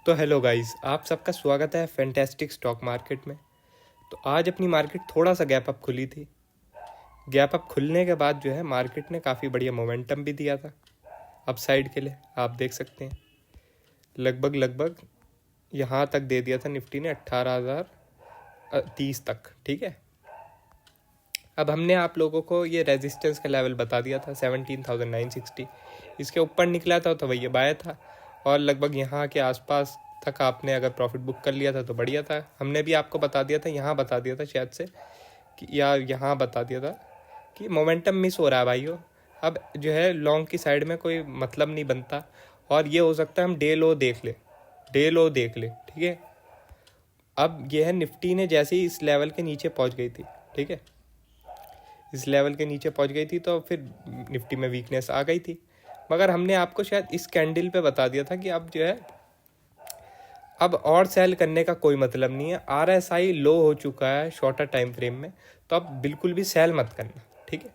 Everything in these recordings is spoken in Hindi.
तो हेलो गाइस, आप सबका स्वागत है फैंटास्टिक स्टॉक मार्केट में। तो आज अपनी मार्केट थोड़ा सा गैप अप खुली थी। गैप अप खुलने के बाद जो है मार्केट ने काफ़ी बढ़िया मोमेंटम भी दिया था अपसाइड के लिए। आप देख सकते हैं लगभग यहाँ तक दे दिया था निफ्टी ने 18,030 तक। ठीक है, अब हमने आप लोगों को ये रेजिस्टेंस का लेवल बता दिया था 17,960। इसके ऊपर निकला था तो भैया बाय था, और लगभग यहाँ के आसपास तक आपने अगर प्रॉफिट बुक कर लिया था तो बढ़िया था। हमने भी आपको बता दिया था, यहाँ बता दिया था शायद से कि, या यहाँ बता दिया था कि मोमेंटम मिस हो रहा है भाइयों। अब जो है लॉन्ग की साइड में कोई मतलब नहीं बनता, और ये हो सकता है हम डे लो देख ले, ठीक है। अब यह है निफ्टी ने जैसे ही इस लेवल के नीचे पहुँच गई थी, ठीक है, इस लेवल के नीचे पहुंच गई थी तो फिर निफ्टी में वीकनेस आ गई थी। मगर हमने आपको शायद इस कैंडल पे बता दिया था कि अब जो है अब और सेल करने का कोई मतलब नहीं है। आरएसआई लो हो चुका है शॉर्टर टाइम फ्रेम में, तो अब बिल्कुल भी सेल मत करना, ठीक है।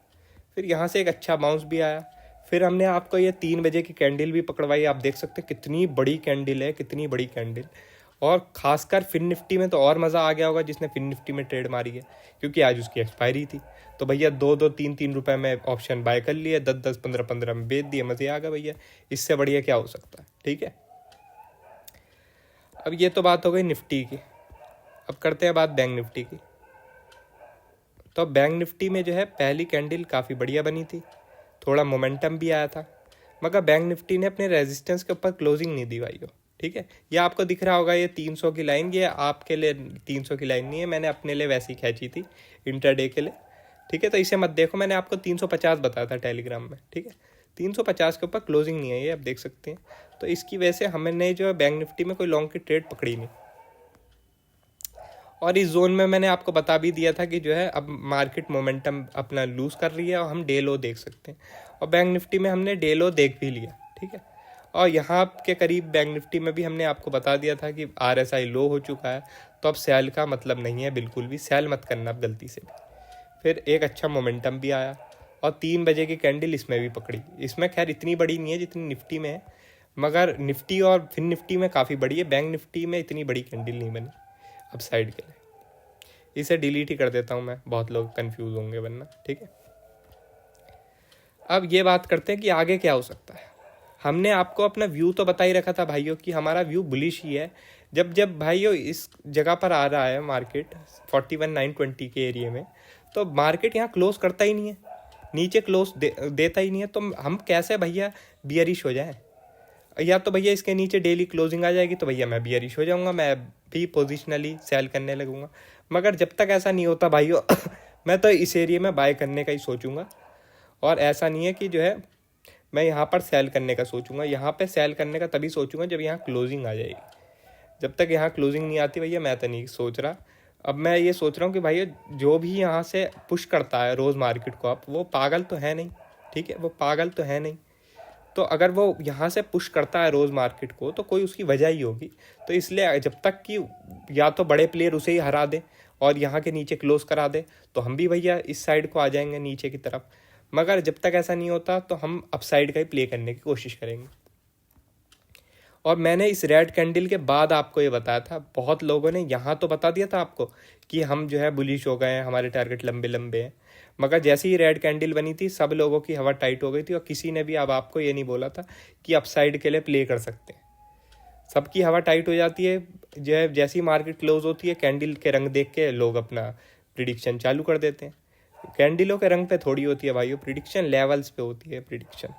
फिर यहाँ से एक अच्छा बाउंस भी आया। फिर हमने आपको ये 3 बजे की कैंडल भी पकड़वाई। आप देख सकते हैं कितनी बड़ी कैंडल है, कितनी बड़ी कैंडल। और खासकर फिन निफ्टी में तो और मज़ा आ गया होगा जिसने फिन निफ्टी में ट्रेड मारी है, क्योंकि आज उसकी एक्सपायरी थी। तो भैया 2-2, 3-3 रुपए में ऑप्शन बाय कर लिए, 10-10, 15-15 में बेच दिए। मज़े आ गए भैया, इससे बढ़िया क्या हो सकता है, ठीक है। अब ये तो बात हो गई निफ्टी की। अब करते हैं बात बैंक निफ्टी की। तो बैंक निफ्टी में जो है पहली कैंडल काफ़ी बढ़िया बनी थी, थोड़ा मोमेंटम भी आया था, मगर बैंक निफ्टी ने अपने रेजिस्टेंस के ऊपर क्लोजिंग नहीं दी भाई। ठीक है, ये आपको दिख रहा होगा ये 300 की लाइन, ये आपके लिए 300 की लाइन नहीं है, मैंने अपने लिए वैसी खींची थी इंटरडे के लिए, ठीक है। तो इसे मत देखो, मैंने आपको 350 बताया था टेलीग्राम में, ठीक है। 350 के ऊपर क्लोजिंग नहीं है ये, आप देख सकते हैं। तो इसकी वजह से हमने जो है बैंक निफ्टी में कोई लॉन्ग की ट्रेड पकड़ी नहीं, और इस जोन में मैंने आपको बता भी दिया था कि जो है अब मार्केट मोमेंटम अपना लूज कर रही है और हम डे लो देख सकते हैं। और बैंक निफ्टी में हमने डे लो देख भी लिया, ठीक है। और यहाँ के करीब बैंक निफ्टी में भी हमने आपको बता दिया था कि आरएसआई लो हो चुका है, तो अब सेल का मतलब नहीं है, बिल्कुल भी सेल मत करना अब गलती से भी। फिर एक अच्छा मोमेंटम भी आया, और 3 बजे की कैंडल इसमें भी पकड़ी। इसमें खैर इतनी बड़ी नहीं है जितनी निफ्टी में है, मगर निफ्टी और फिन निफ्टी में काफ़ी बड़ी है। बैंक निफ्टी में इतनी बड़ी कैंडल नहीं बनी अब साइड के लिए। इसे डिलीट ही कर देता हूँ मैं, बहुत लोग कंफ्यूज होंगे वरना, ठीक है। अब ये बात करते हैं कि आगे क्या हो सकता है। हमने आपको अपना व्यू तो बता ही रखा था भाइयों कि हमारा व्यू बुलिश ही है। जब जब भाइयों इस जगह पर आ रहा है मार्केट 41,920 के एरिया में, तो मार्केट यहाँ क्लोज करता ही नहीं है, नीचे क्लोज देता ही नहीं है। तो हम कैसे भैया बियरिश हो जाएं? या तो भैया इसके नीचे डेली क्लोजिंग आ जाएगी तो भैया मैं बियरिश हो जाऊंगा, मैं भी पोजिशनली सेल करने लगूंगा। मगर जब तक ऐसा नहीं होता भाइयों मैं तो इस एरिया में बाय करने का ही सोचूंगा। और ऐसा नहीं है कि जो है मैं यहाँ पर सेल करने का सोचूंगा। यहाँ पे सेल करने का तभी सोचूंगा जब यहाँ क्लोजिंग आ जाएगी। जब तक यहाँ क्लोजिंग नहीं आती भैया मैं तो नहीं सोच रहा। अब मैं ये सोच रहा हूँ कि भैया जो भी यहाँ से पुश करता है रोज़ मार्केट को, आप वो पागल तो है नहीं, ठीक है, वो पागल तो है नहीं। तो अगर वो यहाँ से पुश करता है रोज़ मार्केट को तो कोई उसकी वजह ही होगी। तो इसलिए जब तक कि या तो बड़े प्लेयर उसे ही हरा दे और यहाँ के नीचे क्लोज करा दे तो हम भी भैया इस साइड को आ जाएंगे नीचे की तरफ। मगर जब तक ऐसा नहीं होता तो हम अप साइड का ही प्ले करने की कोशिश करेंगे। और मैंने इस रेड कैंडल के बाद आपको ये बताया था, बहुत लोगों ने यहाँ तो बता दिया था आपको कि हम जो है बुलिश हो गए हैं, हमारे टारगेट लंबे लंबे हैं। मगर जैसे ही रेड कैंडल बनी थी सब लोगों की हवा टाइट हो गई थी, और किसी ने भी अब आपको ये नहीं बोला था कि अपसाइड के लिए प्ले कर सकते हैं। सबकी हवा टाइट हो जाती है, जो है जैसी मार्केट क्लोज होती है कैंडल के रंग देख के लोग अपना प्रिडिक्शन चालू कर देते हैं। कैंडलों के रंग पे थोड़ी होती है भाइयों प्रिडिक्शन, लेवल्स पे होती है प्रिडिक्शन।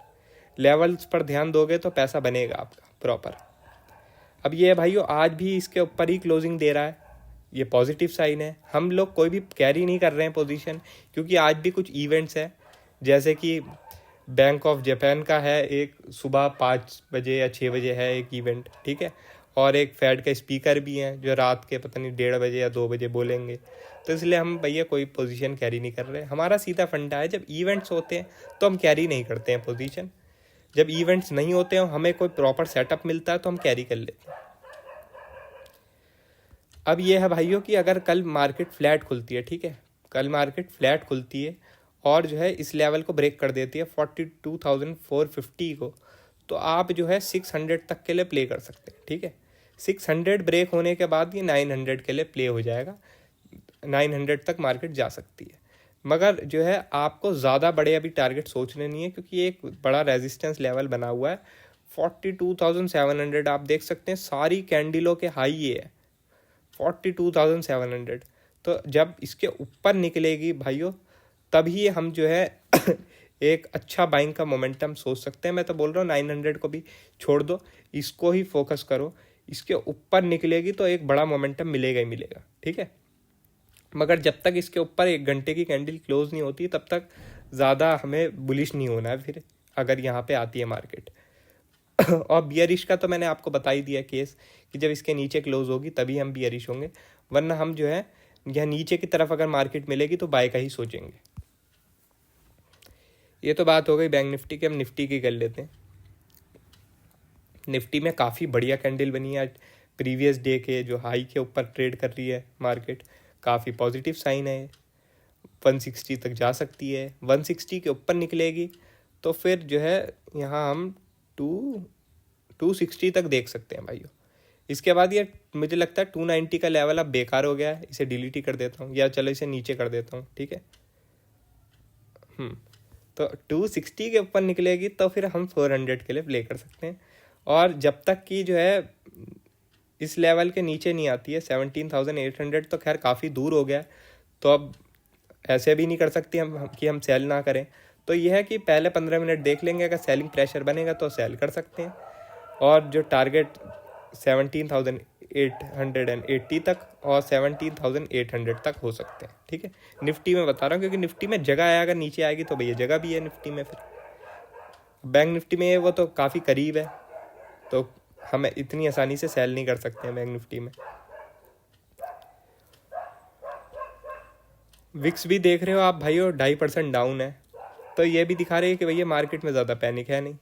लेवल्स पर ध्यान दोगे तो पैसा बनेगा आपका प्रॉपर। अब ये भाइयों आज भी इसके ऊपर ही क्लोजिंग दे रहा है, ये पॉजिटिव साइन है। हम लोग कोई भी कैरी नहीं कर रहे हैं पोजीशन, क्योंकि आज भी कुछ इवेंट्स है, जैसे कि बैंक ऑफ जापान का है एक सुबह 5 बजे या 6 बजे है एक इवेंट, ठीक है। और एक फेड का स्पीकर भी हैं जो रात के पता नहीं 1:30 बजे या 2 बजे बोलेंगे। तो इसलिए हम भैया कोई पोजीशन कैरी नहीं कर रहे। हमारा सीधा फंडा है, जब इवेंट्स होते हैं तो हम कैरी नहीं करते हैं पोजीशन। जब इवेंट्स नहीं होते हैं हमें कोई प्रॉपर सेटअप मिलता है तो हम कैरी कर लेते हैं। अब ये है भाइयों कि अगर कल मार्केट फ्लैट खुलती है, ठीक है, कल मार्केट फ्लैट खुलती है और जो है इस लेवल को ब्रेक कर देती है 42,450 को, तो आप जो है 600 तक के लिए प्ले कर सकते हैं, ठीक है। 600 ब्रेक होने के बाद ये 900 के लिए प्ले हो जाएगा, 900 तक मार्केट जा सकती है। मगर जो है आपको ज़्यादा बड़े अभी टारगेट सोचने नहीं है, क्योंकि एक बड़ा रेजिस्टेंस लेवल बना हुआ है 42,700। आप देख सकते हैं सारी कैंडलों के हाई ये है 42,700। तो जब इसके ऊपर निकलेगी भाइयों, तभी हम जो है एक अच्छा बाइंग का मोमेंटम सोच सकते हैं। मैं तो बोल रहा हूँ 900 को भी छोड़ दो, इसको ही फोकस करो। इसके ऊपर निकलेगी तो एक बड़ा मोमेंटम मिलेगा ही मिलेगा, ठीक है। मगर जब तक इसके ऊपर 1 घंटे की कैंडल क्लोज नहीं होती तब तक ज़्यादा हमें बुलिश नहीं होना है फिर, अगर यहाँ पे आती है मार्केट। और बियरिश का तो मैंने आपको बता ही दिया केस, कि जब इसके नीचे क्लोज होगी तभी हम बियरिश होंगे, वरना हम जो है यहाँ नीचे की तरफ अगर मार्केट मिलेगी तो बाय का ही सोचेंगे। ये तो बात हो गई बैंक निफ्टी की। हम निफ्टी की कर लेते हैं। निफ्टी में काफ़ी बढ़िया कैंडल बनी है आज, प्रीवियस डे के जो हाई के ऊपर ट्रेड कर रही है मार्केट, काफ़ी पॉजिटिव साइन है। 160 तक जा सकती है, 160 के ऊपर निकलेगी तो फिर जो है यहाँ हम 260 तक देख सकते हैं भाइयों। इसके बाद ये मुझे लगता है 290 का लेवल अब बेकार हो गया है, इसे डिलीट ही कर देता हूँ, या चलो इसे नीचे कर देता हूँ, ठीक है। तो 260 के ऊपर निकलेगी तो फिर हम 400 के लिए प्ले कर सकते हैं। और जब तक कि जो है इस लेवल के नीचे नहीं आती है 17,800, तो खैर काफ़ी दूर हो गया, तो अब ऐसे भी नहीं कर सकती हम कि हम सेल ना करें। तो यह है कि पहले 15 मिनट देख लेंगे, अगर सेलिंग प्रेशर बनेगा तो सेल कर सकते हैं। और जो टारगेट 17,880 तक और 17,800 तक हो सकते हैं, ठीक है। निफ्टी में बता रहा हूँ क्योंकि निफ्टी में जगह है, अगर नीचे आएगी तो भैया जगह भी है निफ्टी में। फिर बैंक निफ्टी में वो तो काफ़ी करीब है, तो हम इतनी आसानी से सेल नहीं कर सकते हैं बैंक निफ्टी में। विक्स भी देख रहे हो आप भाइयों 2.5% डाउन है, तो ये भी दिखा रही है कि भैया मार्केट में ज़्यादा पैनिक है नहीं।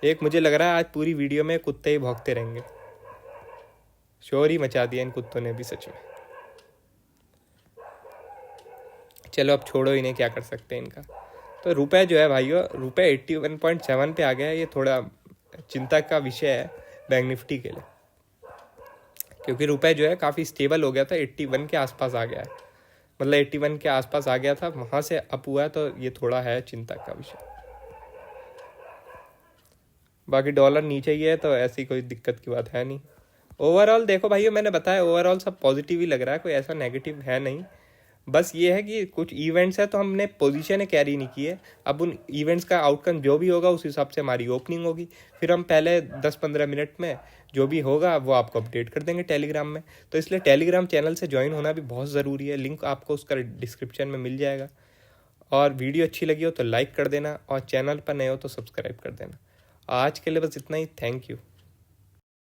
एक मुझे लग रहा है आज पूरी वीडियो में कुत्ते ही भौंकते रहेंगे, शोर ही मचा दिया इन कुत्तों ने भी सच में। चलो अब छोड़ो, इन्हें क्या कर सकते हैं इनका। तो रुपए जो है भाइयों, रुपए 81.7 पे आ गया है। ये थोड़ा चिंता का विषय है बैंक निफ्टी के लिए, क्योंकि रुपए जो है काफ़ी स्टेबल हो गया था, 81 के आसपास आ गया है, मतलब 81 के आसपास आ गया था, वहाँ से अप हुआ है, तो ये थोड़ा है चिंता का विषय। बाकी डॉलर नीचे ही है तो ऐसी कोई दिक्कत की बात है नहीं। ओवरऑल देखो भाइयों, मैंने बताया ओवरऑल सब पॉजिटिव ही लग रहा है, कोई ऐसा नेगेटिव है नहीं। बस ये है कि कुछ इवेंट्स है तो हमने पोजीशन कैरी नहीं की है। अब उन इवेंट्स का आउटकम जो भी होगा उस हिसाब से हमारी ओपनिंग होगी, फिर हम पहले 10-15 मिनट में जो भी होगा वो आपको अपडेट कर देंगे टेलीग्राम में। तो इसलिए टेलीग्राम चैनल से ज्वाइन होना भी बहुत ज़रूरी है, लिंक आपको उसका डिस्क्रिप्शन में मिल जाएगा। और वीडियो अच्छी लगी हो तो लाइक कर देना, और चैनल पर नए हो तो सब्सक्राइब कर देना। आज के लिए बस इतना ही, थैंक यू।